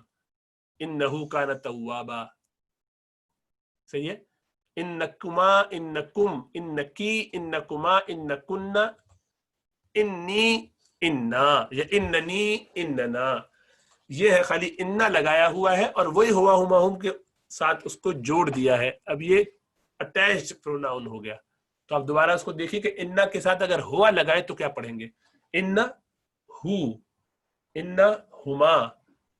انہو کان توابا. صحیح ہے. انکما انکم انکی انکما انکن انی انا یا اننی اننا, یہ ہے خالی انا لگایا ہوا ہے اور وہی ہوا ہما ہم کے ساتھ اس کو جوڑ دیا ہے. اب یہ اٹیچڈ پروناؤن ہو گیا. تو آپ دوبارہ اس کو دیکھیے کہ انا کے ساتھ اگر ہوا لگائے تو کیا پڑھیں گے. انا ہو, انا ہما,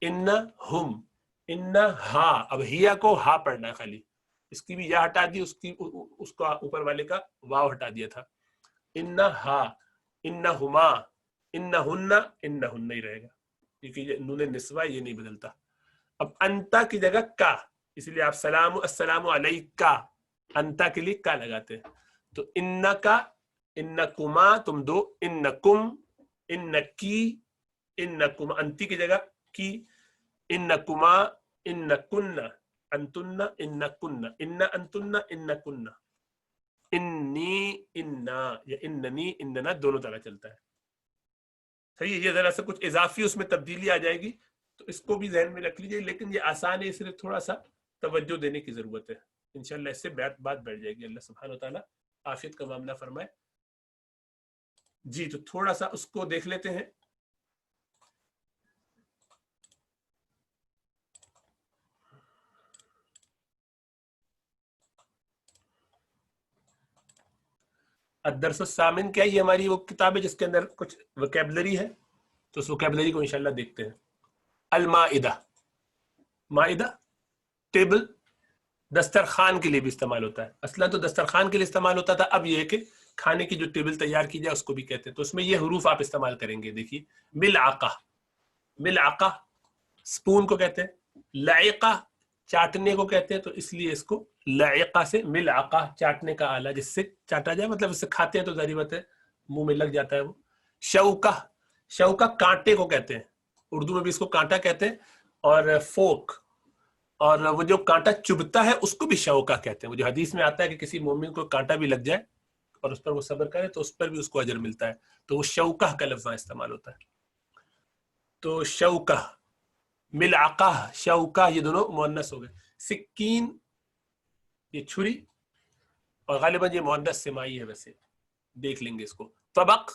انا ہم, انا ہا. اب ہیا کو ہا پڑھنا ہے خالی, اس کی بھی یا ہٹا دی, اس کا اوپر والے کا واو ہٹا دیا تھا. انا ہا انا ہما انا ہن انہن نہیں رہے گا کیونکہ یہ نون نسوہ یہ نہیں بدلتا. اب انتا کی جگہ کا, اس لیے آپ سلام السلام علیکا انتا کے لیے کا لگاتے ہیں. تو انکا انکما تم دو, انکم انکی انکما انتی کی جگہ کی, انکما انکن انتن انکن ان انتن انکن انی انا یا اننی اننا دونوں طرح چلتا ہے. صحیح ہے. یہ ذرا سا کچھ اضافی اس میں تبدیلی آ جائے گی تو اس کو بھی ذہن میں رکھ لیجیے, لیکن یہ آسان ہے, صرف تھوڑا سا توجہ دینے کی ضرورت ہے. انشاءاللہ اس سے بات بڑھ جائے گی. اللہ سبحانہ و تعالیٰ عافیت کا معاملہ فرمائے. جی تو تھوڑا سا اس کو دیکھ لیتے ہیں. الدرس الثامن کیا, یہ ہماری وہ کتاب ہے جس کے اندر کچھ وکیبلری ہے, تو اس وکیبلری کو انشاءاللہ دیکھتے ہیں. المائدہ, مائدہ ٹیبل, دسترخوان کے لیے بھی استعمال ہوتا ہے. اصلا تو دسترخوان کے لیے استعمال ہوتا تھا, اب یہ ہے کہ کھانے کی جو ٹیبل تیار کی جائے اس کو بھی کہتے ہیں. تو اس میں یہ حروف آپ استعمال کریں گے. دیکھیے ملعقہ, ملعقہ سپون کو کہتے ہیں. لعقہ چاٹنے کو کہتے ہیں, تو اس لیے اس کو لعقہ سے ملعقہ چاٹنے کا آلہ جس سے چاٹا جائے, مطلب اس سے کھاتے ہیں تو ظاہر بات ہے منہ میں لگ جاتا ہے وہ. شوکہ, شوکہ کانٹے کو کہتے ہیں, اردو میں بھی اس کو کانٹا کہتے ہیں. اور فوک, اور وہ جو کانٹا چبھتا ہے اس کو بھی شوکہ کہتے ہیں. وہ جو حدیث میں آتا ہے کہ کسی مومن کو کانٹا بھی لگ جائے اور اس پر وہ صبر کرے تو اس پر بھی اس کو اجر ملتا ہے, تو وہ شوکہ کا لفظ استعمال ہوتا ہے. تو شوکہ, ملعقہ, شوکہ, یہ دونوں مؤنث ہو گئے. سکین یہ چھری, اور غالباً یہ مؤنث سمائی ہے, ویسے دیکھ لیں گے اس کو. طبق,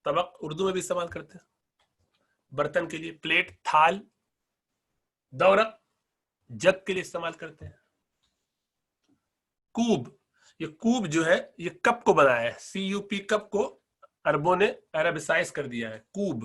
طبق اردو میں بھی استعمال کرتے ہیں برتن کے لیے. پلیٹ تھال. دورق جگ کے لیے استعمال کرتے ہیں. کوب, یہ کوب جو ہے یہ کپ کو بنایا ہے, سی یو پی, کپ کو عربوں نے عربسائز کر دیا ہے کوب.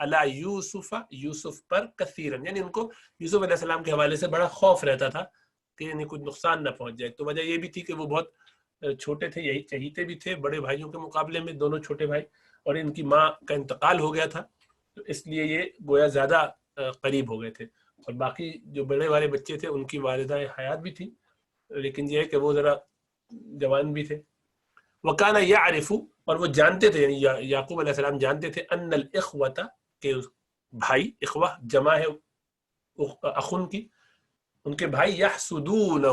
علی یوسف یوسف پر کثیرن، یعنی ان کو یوسف علیہ السلام کے حوالے سے بڑا خوف رہتا تھا کہ انہیں کچھ نقصان نہ پہنچ جائے. تو وجہ یہ بھی تھی کہ وہ بہت چھوٹے تھے، یہی چہیتے بھی تھے بڑے بھائیوں کے مقابلے میں، دونوں چھوٹے بھائی، اور ان کی ماں کا انتقال ہو گیا تھا، تو اس لیے یہ گویا زیادہ قریب ہو گئے تھے. اور باقی جو بڑے والے بچے تھے ان کی والدہ حیات بھی تھی، لیکن یہ ہے کہ وہ ذرا جوان بھی تھے. وَكَانَ يَعْرِفُ، اور وہ جانتے تھے، یعنی یعقوب علیہ السلام جانتے تھے، ان الاخوۃ، کہ بھائی، اخوہ جمع ہے اخن کی، ان کے بھائی، یحسدونہ،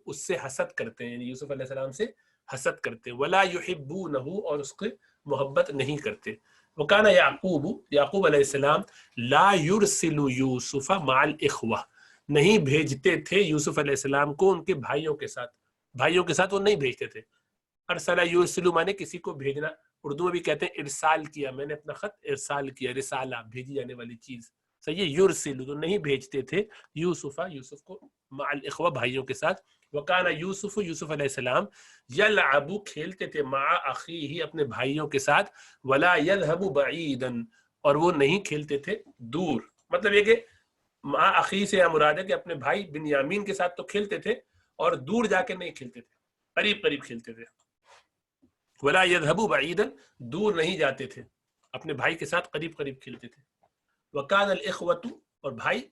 اس سے حسد کرتے ہیں، یعنی یوسف علیہ السلام سے حسد کرتے ہیں، ولا یحبونہ، اور اس کے محبت نہیں کرتے. وکان یعقوب، یعقوب علیہ السلام، لا یرسل یوسف مع الاخوہ، نہیں بھیجتے تھے یوسف علیہ السلام کو ان کے بھائیوں کے ساتھ، بھائیوں کے ساتھ وہ نہیں بھیجتے تھے. ارسل یرسل مانے کسی کو بھیجنا، اردو میں بھی کہتے ہیں ارسال کیا، میں نے اپنا خط ارسال کیا، رسالہ بھیجی جانے والی چیز. صحیح، یرسل، تو نہیں بھیجتے تھے یوسف کو مع الاخوہ، بھائیوں کے ساتھ. وکان یوسف، یوسف علیہ السلام، یلعب، کھیلتے تھے، مع اخیہ، اپنے بھائیوں کے ساتھ، ولا یذهب بعیدا، اور وہ نہیں کھیلتے تھے دور. مطلب یہ کہ مع اخی سے مراد ہے کہ اپنے بھائی بنیامین کے ساتھ تو کھیلتے تھے اور دور جا کے نہیں کھیلتے تھے، قریب قریب کھیلتے تھے. ولا یذهب بعیدا، دور نہیں جاتے تھے، اپنے بھائی کے ساتھ قریب قریب کھیلتے تھے. وکان الاخوۃ، اور بھائی،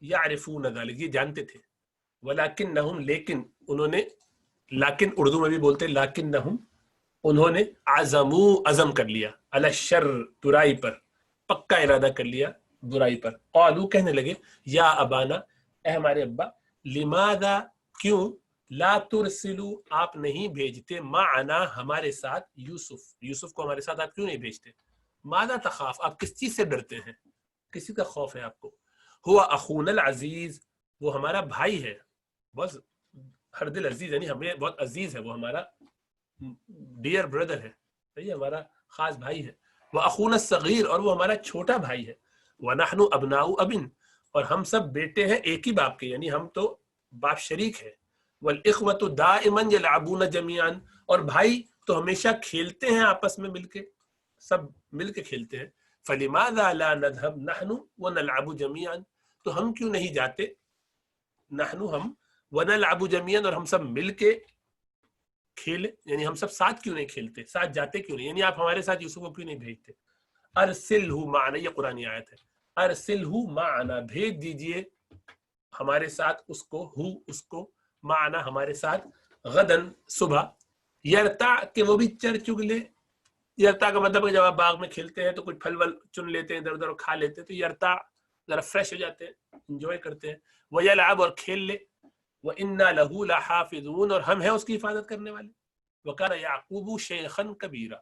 یعرفون ذلک، یہ جانتے تھے. ولکنہم، لیکن انہوں نے، لیکن اردو میں بھی بولتے لیکنہم، انہوں نے عزموا، عزم کر لیا، علی الشر، برائی پر، پکا ارادہ کر لیا برائی پر. قالوا، کہنے لگے، یا ابانا، اے ہمارے ابا، لماذا، کیوں، لا ترسلوا، آپ نہیں بھیجتے، معنا، ہمارے ساتھ، یوسف کو ہمارے ساتھ آپ کیوں نہیں بھیجتے؟ ماذا تخاف، آپ کس چیز سے ڈرتے ہیں، کسی کا خوف ہے آپ کو؟ ہوا اخونا العزیز، وہ ہمارا بھائی ہے، بس ہر دل عزیز، یعنی ہمیں بہت عزیز ہے، وہ ہمارا ڈیئر بردر ہے، صحیح، ہمارا خاص بھائی ہے. وہ اخونا الصغیر، اور وہ ہمارا چھوٹا بھائی ہے. ونحن ابناء اب، اور ہم سب بیٹے ہیں ایک ہی باپ کے، یعنی ہم تو باپ شریک ہے. والاخوۃ دائما یلعبون جميعا، اور بھائی تو ہمیشہ کھیلتے ہیں آپس میں مل کے، سب مل کے کھیلتے ہیں. فلماذا لا نذهب نحن ونلعب جميعا، تو ہم کیوں نہیں جاتے، نحن، ہم، ونلعب جميعا، اور ہم سب مل کے کھیلے، یعنی ہم سب ساتھ کیوں نہیں کھیلتے، ساتھ جاتے کیوں نہیں، یعنی آپ ہمارے ساتھ یوسف کو کیوں نہیں بھیجتے. ارسلہ معنا، یہ قرآنی آیت ہے، ارسلہ معنا، بھیج دیجئے ہمارے ساتھ اس کو، اس کو، معنا ہمارے ساتھ، غدن، صبح، یرتع، کہ وہ بھی چر چگ لے. یرتع کا مطلب ہے جب آپ باغ میں کھیلتے ہیں تو کچھ پھل ول چن لیتے ہیں ادھر ادھر کھا لیتے ہیں، تو یرتع، ذرا فریش ہو جاتے ہیں، انجوائے کرتے ہیں. ویلعب، اور کھیل لے. وَإِنَّا لَهُ لَحَافِظُونَ، اور ہم ہیں اس کی حفاظت کرنے والے. وَكَانَ يَعْقُوبُ شَيْخًا كَبِيرًا،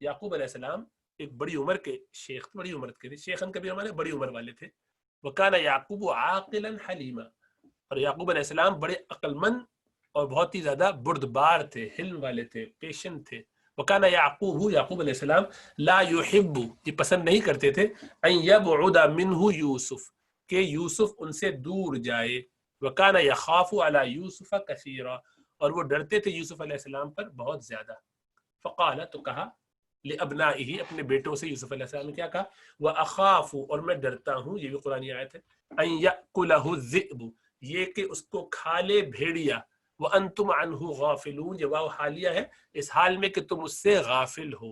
یعقوب علیہ السلام ایک بڑی عمر کے شیخ، بڑی عمر کے تھے، شیخاً کبیر ہمارے بڑی عمر والے تھے. وَكَانَ يَعْقُوبُ عَاقِلًا حَلِيمًا، اور یعقوب علیہ السلام بڑے عقل مند اور بہت ہی زیادہ بردبار تھے، حلم والے تھے، پیشنٹ تھے. وَكَانَ يَعْقُوبُ، یعقوب علیہ السلام، لا يُحِبُّ، یہ پسند نہیں کرتے تھے، أَن يَبْعُدَ مِنْهُ يُوسُف، کہ یوسف ان سے دور جائے. وَكَانَ يَخَافُ عَلَى يُوسُفَ كَثِيرًا، اور وہ ڈرتے تھے یوسف علیہ السلام پر بہت زیادہ. فقال، تو کہا، لأبنائه، اپنے بیٹوں سے، یوسف علیہ السلام نے کیا کہا، وَأَخَافُ، اور میں ڈرتا ہوں، یہ بھی قرآنی آیت ہے، أَن يَأْكُلَهُ الذِّئْبُ، یہ کہ اس کو کھا لے بھیڑیا. وَأَنْتُمْ عَنْهُ غَافِلُونَ، یہ واو حالیہ ہے، اس حال میں کہ تم اس سے غافل ہو.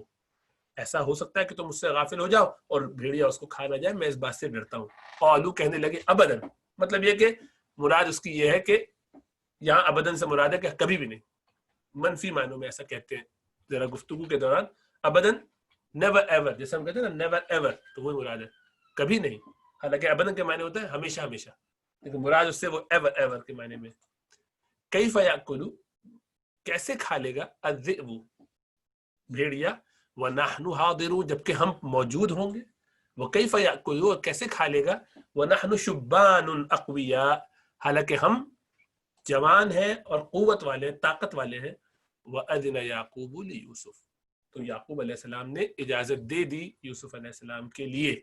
ایسا ہو سکتا ہے کہ تم اس سے غافل ہو جاؤ اور بھیڑیا اس کو کھا نہ جائے، میں اس بات سے ڈرتا ہوں. قالوا، کہنے لگے، ابداً، مطلب یہ کہ مراد اس کی یہ ہے کہ یہاں ابداً سے مراد ہے کہ کبھی بھی نہیں، منفی معنوں میں ایسا کہتے ہیں ذرا گفتگو کے دوران. ابداً، نیور ایور، جیسے ہم کہتے ہیں نا نیور ایور، تو وہی مراد ہے، کبھی نہیں. حالانکہ ابداً کے معنی ہوتا ہے ہمیشہ ہمیشہ، لیکن مراد اس سے وہ ایور ایور کے معنی میں. کیف یاکل، کیسے کھا لے گا، الذئب، بھیڑیا، ونحن حاضرون، جبکہ ہم موجود ہوں گے. وکیف یاکل، اور کیسے کھا لے گا، ونحن شبان اقویاء، حالانکہ ہم جوان ہیں اور قوت والے، طاقت والے ہیں. وَأَذِنَ يَعْقُوبُ لِيُوسُف، تو یعقوب علیہ السلام نے اجازت دے دی یوسف علیہ السلام کے لیے،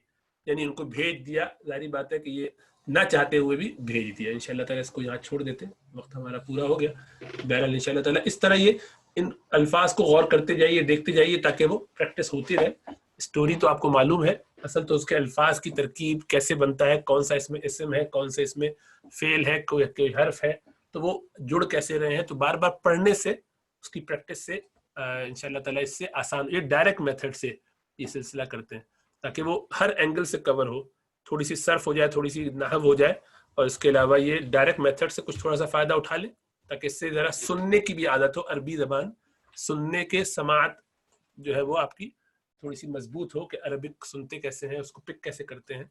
یعنی ان کو بھیج دیا. ظاہری بات ہے کہ یہ نہ چاہتے ہوئے بھی بھیج دیا. انشاءاللہ تعالیٰ اس کو یہاں چھوڑ دیتے، وقت ہمارا پورا ہو گیا. بہرحال انشاءاللہ تعالیٰ اس طرح یہ ان الفاظ کو غور کرتے جائیے، دیکھتے جائیے، تاکہ وہ پریکٹس ہوتی رہے. اسٹوری تو آپ کو معلوم ہے، اصل تو اس کے الفاظ کی ترکیب کیسے بنتا ہے، کون سا اس میں اسم ہے، کون سا اس میں فعل ہے، کوئی حرف ہے، تو وہ جڑ کیسے رہے ہیں. تو بار بار پڑھنے سے، اس کی پریکٹس سے انشاءاللہ تعالیٰ اس سے آسان، یہ ڈائریکٹ میتھڈ سے یہ سلسلہ کرتے ہیں تاکہ وہ ہر اینگل سے کور ہو، تھوڑی سی صرف ہو جائے، تھوڑی سی نحو ہو جائے، اور اس کے علاوہ یہ ڈائریکٹ میتھڈ سے کچھ تھوڑا سا فائدہ اٹھا لیں تاکہ اس سے ذرا سننے کی بھی عادت ہو. عربی زبان سننے کے سماعت جو ہے وہ آپ کی تھوڑی سی مضبوط ہو کہ عربک سنتے کیسے ہیں، اس کو پک کیسے کرتے ہیں.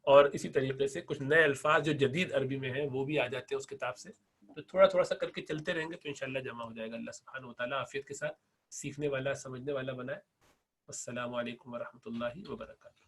اور اسی طریقے سے کچھ نئے الفاظ جو جدید عربی میں ہیں وہ بھی آ جاتے ہیں اس کتاب سے. تو تھوڑا تھوڑا سا کر کے چلتے رہیں گے تو انشاءاللہ جمع ہو جائے گا. اللہ سبحانہ وتعالیٰ عافیت کے ساتھ سیکھنے والا، سمجھنے والا بنائے. السلام علیکم ورحمۃ اللہ وبرکاتہ.